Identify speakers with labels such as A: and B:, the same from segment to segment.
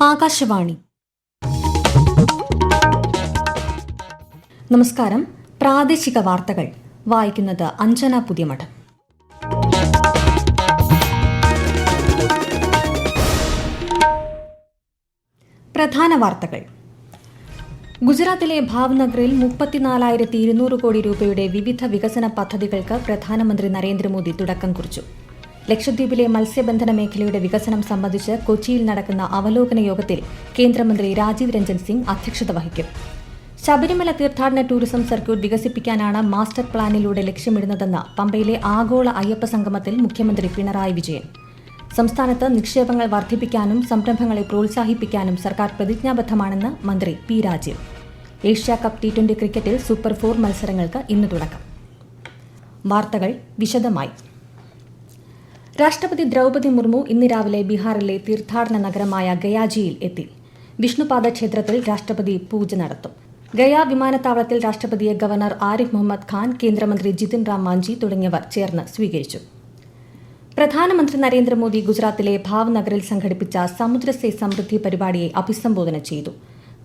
A: ആകാശവാണി. നമസ്കാരം. പ്രാദേശിക വാർത്തകൾ വായിക്കുന്നത് അഞ്ജന പുതിയമഠം. പ്രധാന വാർത്തകൾ. ഗുജറാത്തിലെ ഭാവ്നഗറിൽ 34,200 കോടി രൂപയുടെ വിവിധ വികസന പദ്ധതികൾക്ക് പ്രധാനമന്ത്രി നരേന്ദ്രമോദി തുടക്കം കുറിച്ചു. ലക്ഷദ്വീപിലെ മത്സ്യബന്ധന മേഖലയുടെ വികസനം സംബന്ധിച്ച് കൊച്ചിയിൽ നടക്കുന്ന അവലോകന യോഗത്തിൽ കേന്ദ്രമന്ത്രി രാജീവ് രഞ്ജൻ സിംഗ് അധ്യക്ഷത വഹിക്കും. ശബരിമല തീർത്ഥാടന ടൂറിസം സർക്യൂട്ട് വികസിപ്പിക്കാനാണ് മാസ്റ്റർ പ്ലാനിലൂടെ ലക്ഷ്യമിടുന്നതെന്ന് പമ്പയിലെ ആഗോള അയ്യപ്പ സംഗമത്തിൽ മുഖ്യമന്ത്രി പിണറായി വിജയൻ. സംസ്ഥാനത്ത് നിക്ഷേപങ്ങൾ വർദ്ധിപ്പിക്കാനും സംരംഭങ്ങളെ പ്രോത്സാഹിപ്പിക്കാനും സർക്കാർ പ്രതിജ്ഞാബദ്ധമാണെന്ന് മന്ത്രി പി രാജീവ്. ഏഷ്യാകപ്പ് T20 ക്രിക്കറ്റിൽ സൂപ്പർ 4 മത്സരങ്ങൾക്ക് ഇന്ന് തുടക്കം. വാർത്തകൾ വിശദമായി. രാഷ്ട്രപതി ദ്രൌപദി മുർമു ഇന്ന് രാവിലെ ബീഹാറിലെ തീർത്ഥാടന നഗരമായ ഗയാജിയിൽ എത്തി. വിഷ്ണുപാദ ക്ഷേത്രത്തിൽ രാഷ്ട്രപതി പൂജ നടത്തും. ഗയ വിമാനത്താവളത്തിൽ രാഷ്ട്രപതിയെ ഗവർണർ ആരിഫ് മുഹമ്മദ് ഖാൻ, കേന്ദ്രമന്ത്രി ജിതിൻ റാം മാഞ്ചി തുടങ്ങിയവർ ചേർന്ന് സ്വീകരിച്ചു. പ്രധാനമന്ത്രി നരേന്ദ്രമോദി ഗുജറാത്തിലെ ഭാവ്നഗറിൽ സംഘടിപ്പിച്ച സമുദ്രസേ സമൃദ്ധി പരിപാടിയെ അഭിസംബോധന ചെയ്തു.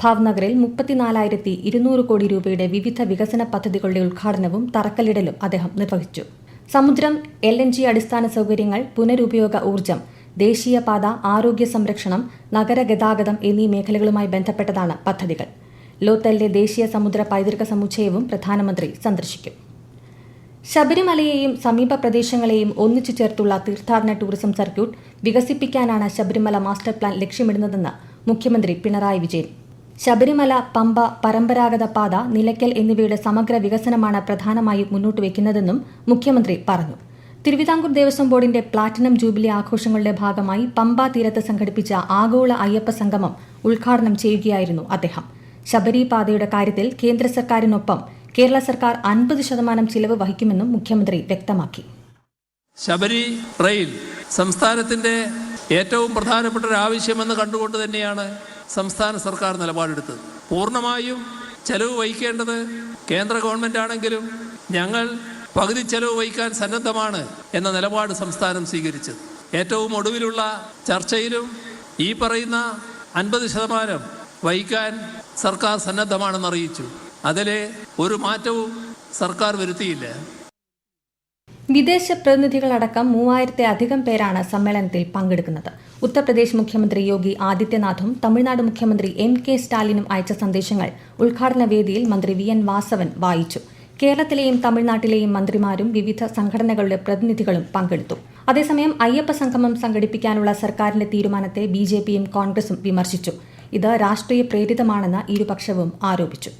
A: ഭാവ്നഗറിൽ 34,200 കോടി രൂപയുടെ വിവിധ വികസന പദ്ധതികളുടെ ഉദ്ഘാടനവും തറക്കല്ലിടലും അദ്ദേഹം നിർവഹിച്ചു. സമുദ്രം, LNG അടിസ്ഥാന സൌകര്യങ്ങൾ, പുനരുപയോഗ ഊർജ്ജം, ദേശീയപാത, ആരോഗ്യ സംരക്ഷണം, നഗരഗതാഗതം എന്നീ മേഖലകളുമായി ബന്ധപ്പെട്ടതാണ് പദ്ധതികൾ. ലോത്തലിലെ ദേശീയ സമുദ്ര പൈതൃക സമുച്ചയവും പ്രധാനമന്ത്രി സന്ദർശിക്കും. ശബരിമലയെയും സമീപ പ്രദേശങ്ങളെയും ഒന്നിച്ചു ചേർത്തുള്ള തീർത്ഥാടന ടൂറിസം സർക്യൂട്ട് വികസിപ്പിക്കാനാണ് ശബരിമല മാസ്റ്റർ പ്ലാൻ ലക്ഷ്യമിടുന്നതെന്ന് മുഖ്യമന്ത്രി പിണറായി വിജയൻ. ശബരിമല, പമ്പ, പരമ്പരാഗത പാത, നിലയ്ക്കൽ എന്നിവയുടെ സമഗ്ര വികസനമാണ് പ്രധാനമായും മുന്നോട്ട് വയ്ക്കുന്നതെന്നും മുഖ്യമന്ത്രി പറഞ്ഞു. തിരുവിതാംകൂർ ദേവസ്വം ബോർഡിന്റെ പ്ലാറ്റിനം ജൂബിലി ആഘോഷങ്ങളുടെ ഭാഗമായി പമ്പ തീരത്ത് സംഘടിപ്പിച്ച ആഗോള അയ്യപ്പ സംഗമം ഉദ്ഘാടനം ചെയ്യുകയായിരുന്നു അദ്ദേഹം. ശബരി പാതയുടെ കാര്യത്തിൽ കേന്ദ്ര സർക്കാരിനൊപ്പം കേരള സർക്കാർ 50% ചിലവ് വഹിക്കുമെന്നും മുഖ്യമന്ത്രി വ്യക്തമാക്കി.
B: ശബരി റെയിൽ സംസ്ഥാനത്തിന്റെ ഏറ്റവും പ്രധാനപ്പെട്ട ഒരു ആവശ്യമെന്ന് കണ്ടുകൊണ്ട് തന്നെയാണ് സംസ്ഥാന സർക്കാർ നിലപാടെടുത്തത്. പൂർണ്ണമായും ചെലവ് വഹിക്കേണ്ടത് കേന്ദ്ര ഗവൺമെന്റ് ആണെങ്കിലും ഞങ്ങൾ പകുതി ചെലവ് വഹിക്കാൻ സന്നദ്ധമാണ് എന്ന നിലപാട് സംസ്ഥാനം സ്വീകരിച്ചത്. ഏറ്റവും ഒടുവിലുള്ള ചർച്ചയിലും ഈ പറയുന്ന 50% വഹിക്കാൻ സർക്കാർ സന്നദ്ധമാണെന്ന് അറിയിച്ചു. അതിലെ ഒരു മാറ്റവും സർക്കാർ വരുത്തിയില്ല.
A: വിദേശ പ്രതിനിധികളടക്കം 3000-ലധികം പേരാണ് സമ്മേളനത്തിൽ പങ്കെടുക്കുന്നത്. ഉത്തർപ്രദേശ് മുഖ്യമന്ത്രി യോഗി ആദിത്യനാഥും തമിഴ്നാട് മുഖ്യമന്ത്രി MK സ്റ്റാലിനും അയച്ച സന്ദേശങ്ങൾ ഉദ്ഘാടന വേദിയിൽ മന്ത്രി VN വാസവൻ വായിച്ചു. കേരളത്തിലെയും തമിഴ്നാട്ടിലെയും മന്ത്രിമാരും വിവിധ സംഘടനകളുടെ പ്രതിനിധികളും പങ്കെടുത്തു. അതേസമയം അയ്യപ്പ സംഗമം സംഘടിപ്പിക്കാനുള്ള സർക്കാരിന്റെ തീരുമാനത്തെ BJPയും കോൺഗ്രസും വിമർശിച്ചു. ഇത് രാഷ്ട്രീയ പ്രേരിതമാണെന്ന് ഇരുപക്ഷവും ആരോപിച്ചു.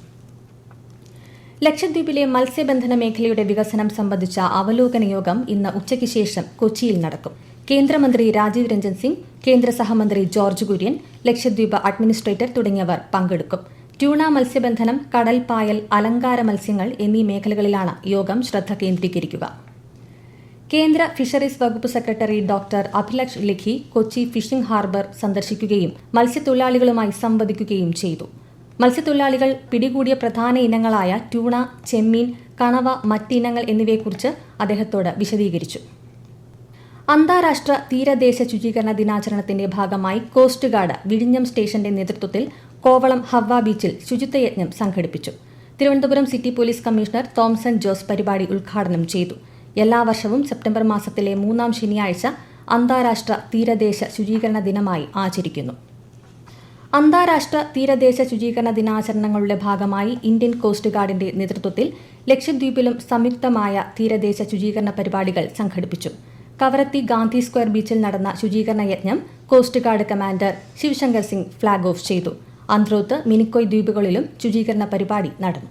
A: ലക്ഷദ്വീപിലെ മത്സ്യബന്ധന മേഖലയുടെ വികസനം സംബന്ധിച്ച അവലോകന യോഗം ഇന്ന് ഉച്ചയ്ക്ക് ശേഷം കൊച്ചിയിൽ നടക്കും. കേന്ദ്രമന്ത്രി രാജീവ് രഞ്ജൻ സിംഗ്, കേന്ദ്ര സഹമന്ത്രി ജോർജ് കുര്യൻ, ലക്ഷദ്വീപ് അഡ്മിനിസ്ട്രേറ്റർ തുടങ്ങിയവർ പങ്കെടുക്കും. ട്യൂണ മത്സ്യബന്ധനം, കടൽ പായൽ, അലങ്കാര മത്സ്യങ്ങൾ എന്നീ മേഖലകളിലാണ് യോഗം ശ്രദ്ധ കേന്ദ്രീകരിക്കുക. കേന്ദ്ര ഫിഷറീസ് വകുപ്പ് secretary doctor Abhilaksh Likhi Kochi fishing harbour സന്ദർശിക്കുകയും മത്സ്യത്തൊഴിലാളികളുമായി സംവദിക്കുകയും ചെയ്തു. മത്സ്യത്തൊഴിലാളികൾ പിടികൂടിയ പ്രധാന ഇനങ്ങളായ ട്യൂണ, ചെമ്മീൻ, കണവ, മറ്റിനങ്ങൾ എന്നിവയെക്കുറിച്ച് അദ്ദേഹത്തോട് വിശദീകരിച്ചു. അന്താരാഷ്ട്ര തീരദേശ ശുചീകരണ ദിനാചരണത്തിന്റെ ഭാഗമായി കോസ്റ്റ് ഗാർഡ് വിഴിഞ്ഞം സ്റ്റേഷന്റെ നേതൃത്വത്തിൽ കോവളം ഹവ്വ ബീച്ചിൽ ശുചിത്വയജ്ഞം സംഘടിപ്പിച്ചു. Thiruvananthapuram city police commissioner Thomson Jose പരിപാടി ഉദ്ഘാടനം ചെയ്തു. എല്ലാ വർഷവും സെപ്റ്റംബർ മാസത്തിലെ 3-ാം ശനിയാഴ്ച അന്താരാഷ്ട്ര തീരദേശ ശുചീകരണ ദിനമായി ആചരിക്കുന്നു. അന്താരാഷ്ട്ര തീരദേശ ശുചീകരണ ദിനാചരണങ്ങളുടെ ഭാഗമായി ഇന്ത്യൻ കോസ്റ്റ് ഗാർഡിന്റെ നേതൃത്വത്തിൽ ലക്ഷദ്വീപിലും സംയുക്തമായ തീരദേശ ശുചീകരണ പരിപാടികൾ സംഘടിപ്പിച്ചു. കവരത്തി ഗാന്ധി സ്ക്വയർ ബീച്ചിൽ നടന്ന ശുചീകരണ യജ്ഞം coast guard commander Sivasankar Singh flag off ചെയ്തു. അന്ത്രോത്ത്, മിനിക്കോയ് ദ്വീപുകളിലും ശുചീകരണ പരിപാടി നടന്നു.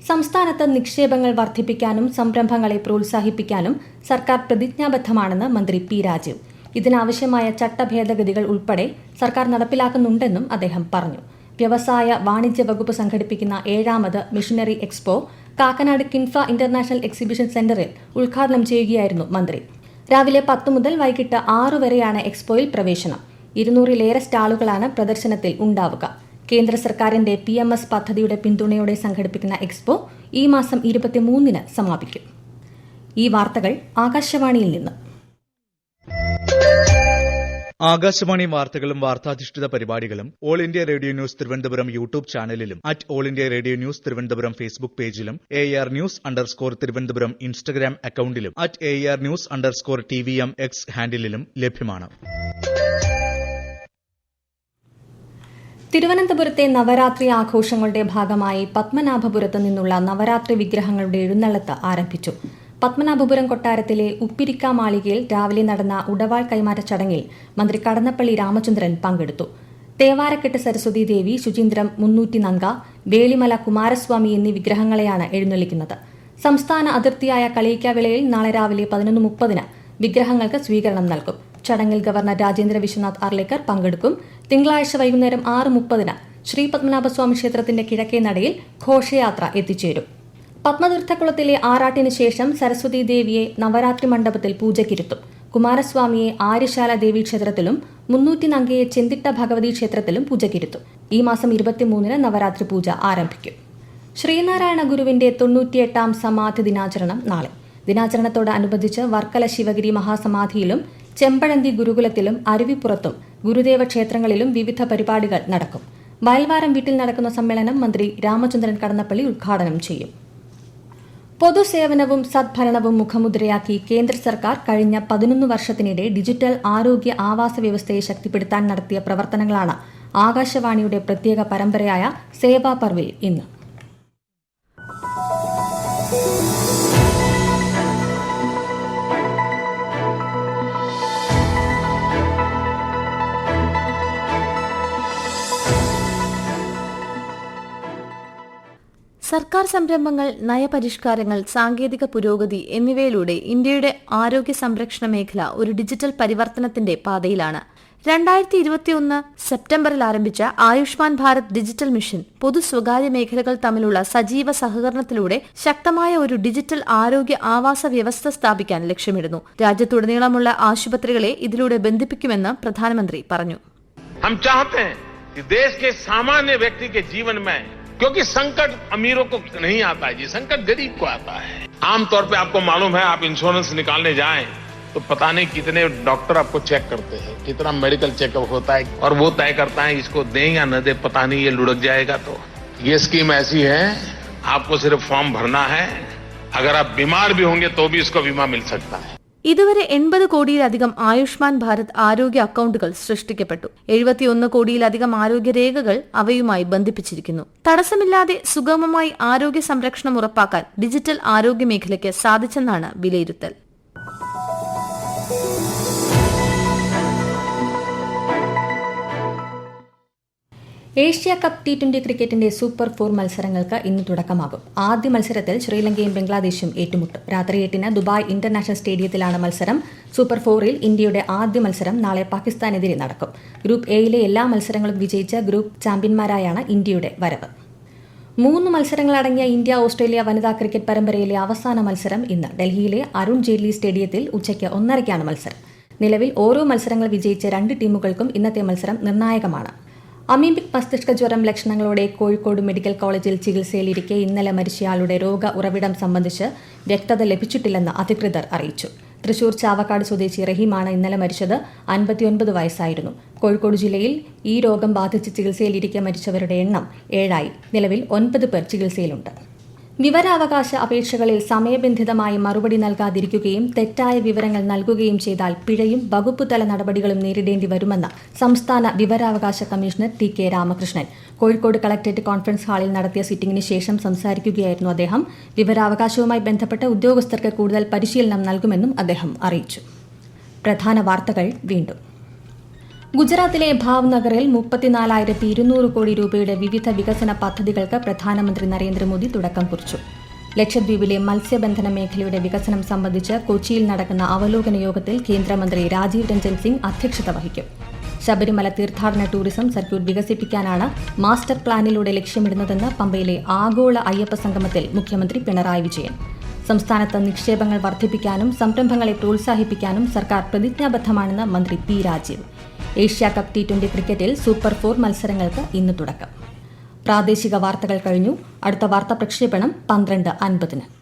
A: സംസ്ഥാനത്ത് നിക്ഷേപങ്ങൾ വർദ്ധിപ്പിക്കാനും സംരംഭങ്ങളെ പ്രോത്സാഹിപ്പിക്കാനും സർക്കാർ പ്രതിജ്ഞാബദ്ധമാണെന്ന് മന്ത്രി പി രാജീവ്. ഇതിനാവശ്യമായ ചട്ടഭേദഗതികൾ ഉൾപ്പെടെ സർക്കാർ നടപ്പിലാക്കുന്നുണ്ടെന്നും അദ്ദേഹം പറഞ്ഞു. വ്യവസായ വാണിജ്യ വകുപ്പ് സംഘടിപ്പിക്കുന്ന 7ാമത് machinery expo Kakkanad KINFRA international exhibition സെന്ററിൽ ഉദ്ഘാടനം ചെയ്യുകയായിരുന്നു മന്ത്രി. രാവിലെ 10 മുതൽ വൈകിട്ട് 6 വരെയാണ് എക്സ്പോയിൽ പ്രവേശനം. 200-ലേറെ സ്റ്റാളുകളാണ് പ്രദർശനത്തിൽ ഉണ്ടാവുക. കേന്ദ്ര സർക്കാരിന്റെ PMS പദ്ധതിയുടെ പിന്തുണയോടെ സംഘടിപ്പിക്കുന്ന എക്സ്പോ ഈ മാസം 23-ന് സമാപിക്കും. ഈ വാർത്തകൾ ആകാശവാണിയിൽ നിന്ന്.
C: ആകാശവാണി വാർത്തകളും വാർത്താധിഷ്ഠിത പരിപാടികളും all India radio news Thiruvananthapuram YouTube ചാനലിലും all India radio news Thiruvananthapuram Facebook പേജിലും AR News_ തിരുവനന്തപുരം ഇൻസ്റ്റഗ്രാം അക്കൌണ്ടിലും AR News_TVM X ഹാൻഡിലും ലഭ്യമാണ്.
A: തിരുവനന്തപുരത്തെ നവരാത്രി ആഘോഷങ്ങളുടെ ഭാഗമായി പത്മനാഭപുരത്ത് നിന്നുള്ള നവരാത്രി വിഗ്രഹങ്ങളുടെ എഴുന്നള്ളത്ത് ആരംഭിച്ചു. പത്മനാഭപുരം കൊട്ടാരത്തിലെ ഉപ്പിരിക്ക മാളികയിൽ രാവിലെ നടന്ന ഉടവാൾ കൈമാറ്റ ചടങ്ങിൽ മന്ത്രി കടന്നപ്പള്ളി രാമചന്ദ്രൻ പങ്കെടുത്തു. തേവാരക്കെട്ട് സരസ്വതി ദേവി, ശുചീന്ദ്രം 300 നങ്ക, വേളിമല കുമാരസ്വാമി എന്നീ വിഗ്രഹങ്ങളെയാണ് എഴുന്നള്ളിക്കുന്നത്. സംസ്ഥാന അതിർത്തിയായ കളിയിക്കാവിളയിൽ നാളെ രാവിലെ 11:30 വിഗ്രഹങ്ങൾക്ക് സ്വീകരണം നൽകും. ചടങ്ങിൽ ഗവർണർ രാജേന്ദ്ര വിശ്വനാഥ് അർലേക്കർ പങ്കെടുക്കും. തിങ്കളാഴ്ച വൈകുന്നേരം 6:30 ശ്രീ പത്മനാഭസ്വാമി ക്ഷേത്രത്തിന്റെ കിഴക്കേ നടയിൽ ഘോഷയാത്ര എത്തിച്ചേരും. പത്മതീർത്ഥക്കുളത്തിലെ ആറാട്ടിന് ശേഷം സരസ്വതി ദേവിയെ നവരാത്രി മണ്ഡപത്തിൽ പൂജയ്ക്കിരുത്തും. കുമാരസ്വാമിയെ ആര്യശാല ദേവി ക്ഷേത്രത്തിലും 300 നങ്കയെ ചെന്തിട്ട ഭഗവതി ക്ഷേത്രത്തിലും പൂജയ്ക്കിരുത്തും. ഈ മാസം 23 നവരാത്രി പൂജ ആരംഭിക്കും. ശ്രീനാരായണ ഗുരുവിന്റെ 98ാം സമാധി ദിനാചരണം നാളെ. ദിനാചരണത്തോടനുബന്ധിച്ച് വർക്കല ശിവഗിരി മഹാസമാധിയിലും ചെമ്പഴന്തി ഗുരുകുലത്തിലും അരുവിപ്പുറത്തും ഗുരുദേവ ക്ഷേത്രങ്ങളിലും വിവിധ പരിപാടികൾ നടക്കും. വയൽവാരം വീട്ടിൽ നടക്കുന്ന സമ്മേളനം മന്ത്രി രാമചന്ദ്രൻ കടന്നപ്പള്ളി ഉദ്ഘാടനം ചെയ്യും. പൊതുസേവനവും സദ്ഭരണവും മുഖമുദ്രയാക്കി കേന്ദ്ര സർക്കാർ കഴിഞ്ഞ 11 വർഷത്തിനിടെ ഡിജിറ്റൽ ആരോഗ്യ ആവാസ വ്യവസ്ഥയെ ശക്തിപ്പെടുത്താൻ നടത്തിയ പ്രവർത്തനങ്ങളാണ് ആകാശവാണിയുടെ പ്രത്യേക പരമ്പരയായ സേവാ പർവിൽ ഇന്ന്.
D: സർക്കാർ സംരംഭങ്ങൾ, നയപരിഷ്കാരങ്ങൾ, സാങ്കേതിക പുരോഗതി എന്നിവയിലൂടെ ഇന്ത്യയുടെ ആരോഗ്യ സംരക്ഷണ മേഖല ഒരു ഡിജിറ്റൽ പരിവർത്തനത്തിന്റെ പാതയിലാണ്. 2021 സെപ്റ്റംബറിൽ ആരംഭിച്ച ആയുഷ്മാൻ ഭാരത് ഡിജിറ്റൽ മിഷൻ പൊതു സ്വകാര്യ മേഖലകൾ തമ്മിലുള്ള സജീവ സഹകരണത്തിലൂടെ ശക്തമായ ഒരു ഡിജിറ്റൽ ആരോഗ്യ ആവാസ വ്യവസ്ഥ സ്ഥാപിക്കാൻ ലക്ഷ്യമിടുന്നു. രാജ്യത്തുടനീളമുള്ള ആശുപത്രികളെ ഇതിലൂടെ ബന്ധിപ്പിക്കുമെന്ന് പ്രധാനമന്ത്രി പറഞ്ഞു.
E: क्योंकि संकट अमीरों को नहीं आता है जी, संकट गरीब को आता है. आमतौर पे आपको मालूम है, आप इंश्योरेंस निकालने जाएं तो पता नहीं कितने डॉक्टर आपको चेक करते हैं, कितना मेडिकल चेकअप होता है और वो तय करता है इसको दें या न दें, पता नहीं ये लुढ़क जाएगा. तो ये स्कीम ऐसी है, आपको सिर्फ फॉर्म भरना है. अगर आप बीमार भी होंगे तो भी इसको बीमा मिल सकता है.
D: ഇതുവരെ 80 കോടിയിലധികം ആയുഷ്മാൻ ഭാരത് ആരോഗ്യ അക്കൌണ്ടുകൾ സൃഷ്ടിക്കപ്പെട്ടു. 71 കോടിയിലധികം ആരോഗ്യരേഖകൾ അവയുമായി ബന്ധിപ്പിച്ചിരിക്കുന്നു. തടസ്സമില്ലാതെ സുഗമമായി ആരോഗ്യ സംരക്ഷണം ഉറപ്പാക്കാൻ ഡിജിറ്റൽ ആരോഗ്യ മേഖലയ്ക്ക് സാധിച്ചെന്നാണ് വിലയിരുത്തൽ.
A: ഏഷ്യ കപ്പ് T20 ക്രിക്കറ്റിന്റെ സൂപ്പർ 4 മത്സരങ്ങൾക്ക് ഇന്ന് തുടക്കമാകും. ആദ്യ മത്സരത്തിൽ ശ്രീലങ്കയും ബംഗ്ലാദേശും ഏറ്റുമുട്ടും. രാത്രി 8-ന് ദുബായ് ഇന്റർനാഷണൽ സ്റ്റേഡിയത്തിലാണ് മത്സരം. സൂപ്പർ 4-ൽ ഇന്ത്യയുടെ ആദ്യ മത്സരം നാളെ പാകിസ്ഥാനെതിരെ നടക്കും. ഗ്രൂപ്പ് എയിലെ എല്ലാ മത്സരങ്ങളും വിജയിച്ച ഗ്രൂപ്പ് ചാമ്പ്യന്മാരായാണ് ഇന്ത്യയുടെ വരവ്. 3 മത്സരങ്ങളടങ്ങിയ ഇന്ത്യ-ഓസ്ട്രേലിയ വനിതാ ക്രിക്കറ്റ് പരമ്പരയിലെ അവസാന മത്സരം ഇന്ന് ഡൽഹിയിലെ അരുൺ ജെയ്റ്റ്ലി സ്റ്റേഡിയത്തിൽ ഉച്ചയ്ക്ക് 1:30-ക്കാണ് മത്സരം. നിലവിൽ ഓരോ മത്സരങ്ങൾ വിജയിച്ച 2 ടീമുകൾക്കും ഇന്നത്തെ മത്സരം നിർണായകമാണ്. അമീബിക് മസ്തിഷ്ക ജ്വരം ലക്ഷണങ്ങളോടെ കോഴിക്കോട് മെഡിക്കൽ കോളേജിൽ ചികിത്സയിലിരിക്കെ ഇന്നലെ മരിച്ചയാളുടെ രോഗ ഉറവിടം സംബന്ധിച്ച് വ്യക്തത ലഭിച്ചിട്ടില്ലെന്ന് അധികൃതർ അറിയിച്ചു. തൃശൂർ ചാവക്കാട് സ്വദേശി റഹീമാണ് ഇന്നലെ മരിച്ചത്. 59 വയസ്സായിരുന്നു. കോഴിക്കോട് ജില്ലയിൽ ഈ രോഗം ബാധിച്ച് ചികിത്സയിലിരിക്കെ മരിച്ചവരുടെ എണ്ണം 7 നിലവിൽ 9 പേർ ചികിത്സയിലുണ്ട്. വിവരാവകാശ അപേക്ഷകളിൽ സമയബന്ധിതമായി മറുപടി നൽകാതിരിക്കുകയും തെറ്റായ വിവരങ്ങൾ നൽകുകയും ചെയ്താൽ പിഴയും വകുപ്പുതല നടപടികളും നേരിടേണ്ടി വരുമെന്ന് സംസ്ഥാന വിവരാവകാശ commissioner TK Ramakrishnan Kozhikode collectorate conference ഹാളിൽ നടത്തിയ സിറ്റിംഗിന് ശേഷം സംസാരിക്കുകയായിരുന്നു അദ്ദേഹം. വിവരാവകാശവുമായി ബന്ധപ്പെട്ട് ഉദ്യോഗസ്ഥർക്ക് കൂടുതൽ പരിശീലനം നൽകുമെന്നും അദ്ദേഹം അറിയിച്ചു. പ്രധാന വാർത്തകൾ വീണ്ടും. ഗുജറാത്തിലെ ഭാവ്നഗറിൽ 34,200 കോടി രൂപയുടെ വിവിധ വികസന പദ്ധതികൾക്ക് പ്രധാനമന്ത്രി നരേന്ദ്രമോദി തുടക്കം കുറിച്ചു. ലക്ഷദ്വീപിലെ മത്സ്യബന്ധന മേഖലയുടെ വികസനം സംബന്ധിച്ച് കൊച്ചിയിൽ നടക്കുന്ന അവലോകന യോഗത്തിൽ കേന്ദ്രമന്ത്രി രാജീവ് രഞ്ജൻ സിംഗ് അധ്യക്ഷത വഹിക്കും. ശബരിമല തീർത്ഥാടന ടൂറിസം സർക്യൂട്ട് വികസിപ്പിക്കാനാണ് മാസ്റ്റർ പ്ലാനിലൂടെ ലക്ഷ്യമിടുന്നതെന്ന് പമ്പയിലെ ആഗോള അയ്യപ്പ സംഗമത്തിൽ മുഖ്യമന്ത്രി പിണറായി വിജയൻ. സംസ്ഥാനത്ത് നിക്ഷേപങ്ങൾ വർദ്ധിപ്പിക്കാനും സംരംഭങ്ങളെ പ്രോത്സാഹിപ്പിക്കാനും സർക്കാർ പ്രതിജ്ഞാബദ്ധമാണെന്ന് മന്ത്രി P Rajeev. Asia cup T20 ക്രിക്കറ്റിൽ സൂപ്പർ 4 മത്സരങ്ങൾക്ക് ഇന്ന് തുടക്കം. പ്രാദേശിക വാർത്തകൾ കഴിഞ്ഞു. അടുത്ത വാർത്താ പ്രക്ഷേപണം 12:50.